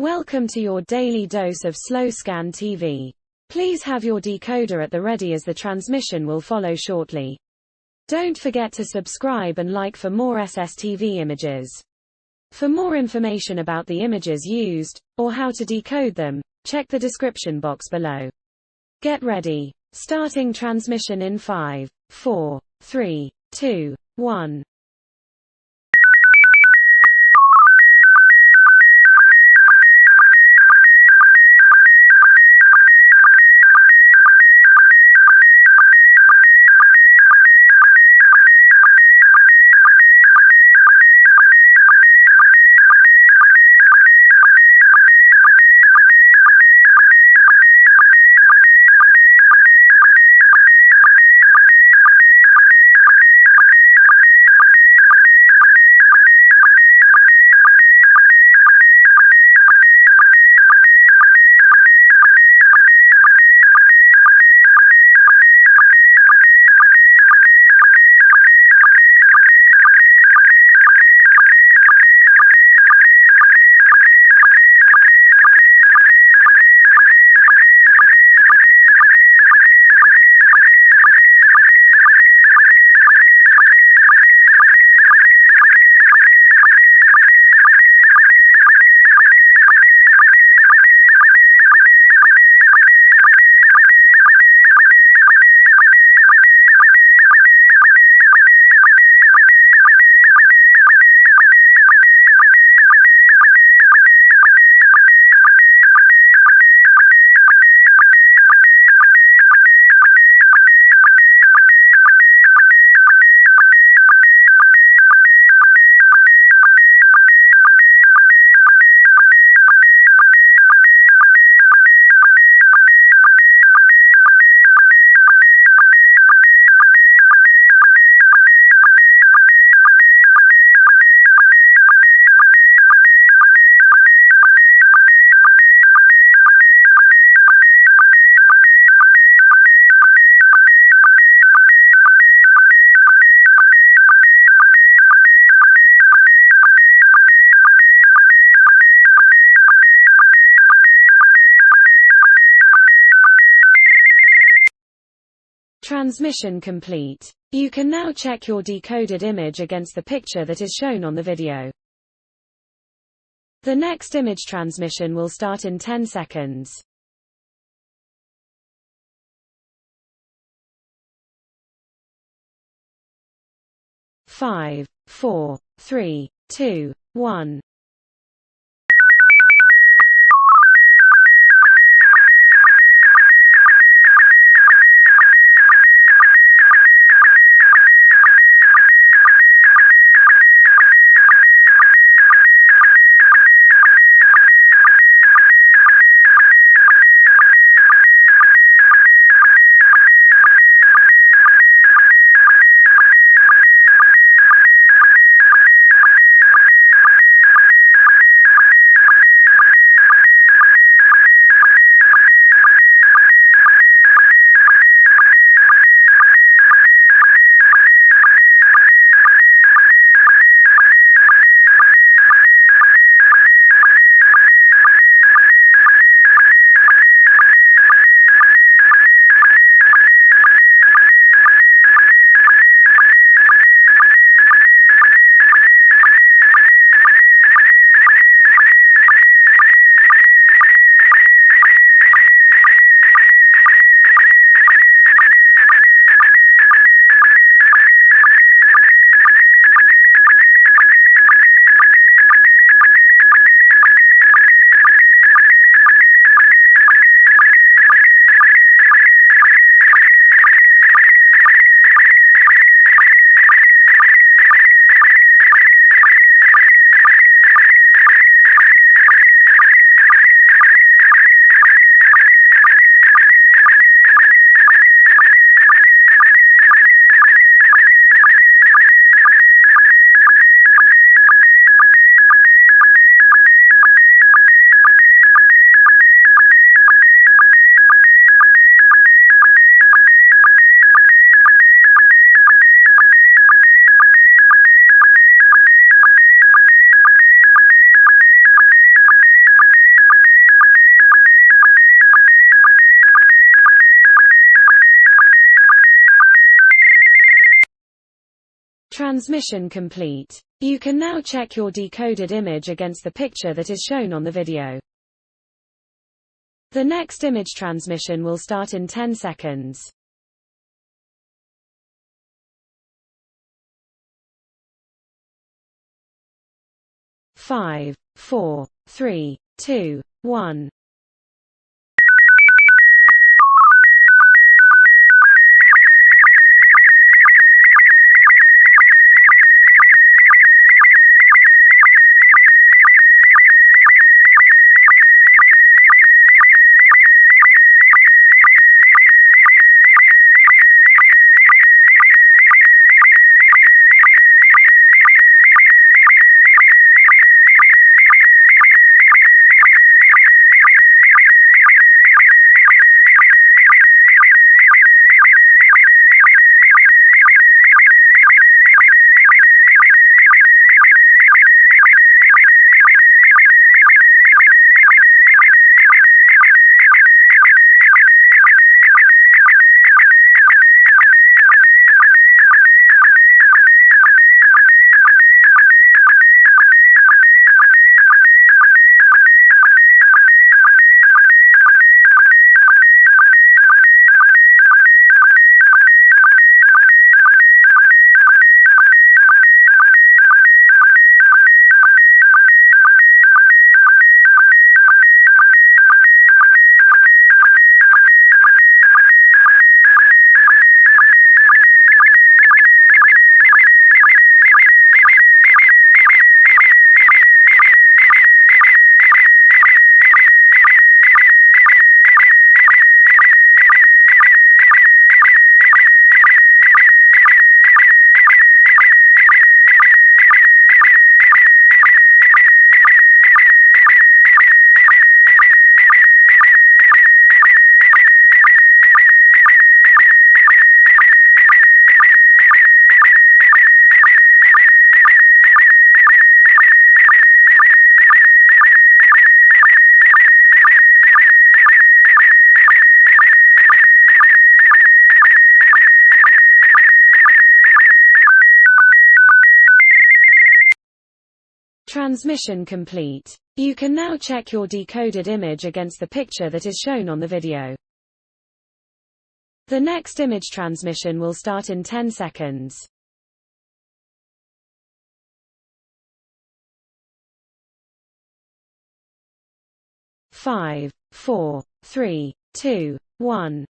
Welcome to your daily dose of slow scan TV. Please have your decoder at the ready as the transmission will follow shortly. Don't forget to subscribe and like for more SSTV images. For more information about the images used, or how to decode them, check the description box below. Get ready. Starting transmission in 5, 4, 3, 2, 1. Transmission complete. You can now check your decoded image against the picture that is shown on the video. The next image transmission will start in 10 seconds. 5, 4, 3, 2, 1. Transmission complete. You can now check your decoded image against the picture that is shown on the video. The next image transmission will start in 10 seconds. 5, 4, 3, 2, 1. Transmission complete. You can now check your decoded image against the picture that is shown on the video. The next image transmission will start in 10 seconds. 5, 4, 3, 2, 1.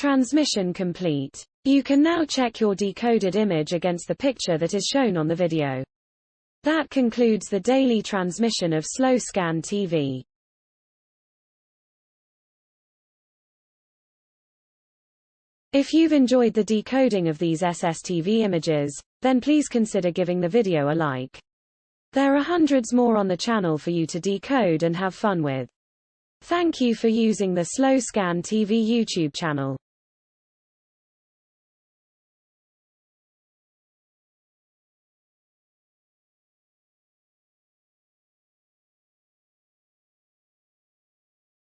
Transmission complete. You can now check your decoded image against the picture that is shown on the video. That concludes the daily transmission of slow scan TV. If you've enjoyed the decoding of these SSTV images, then please consider giving the video a like. There are hundreds more on the channel for you to decode and have fun with. Thank you for using the Slow Scan TV YouTube channel.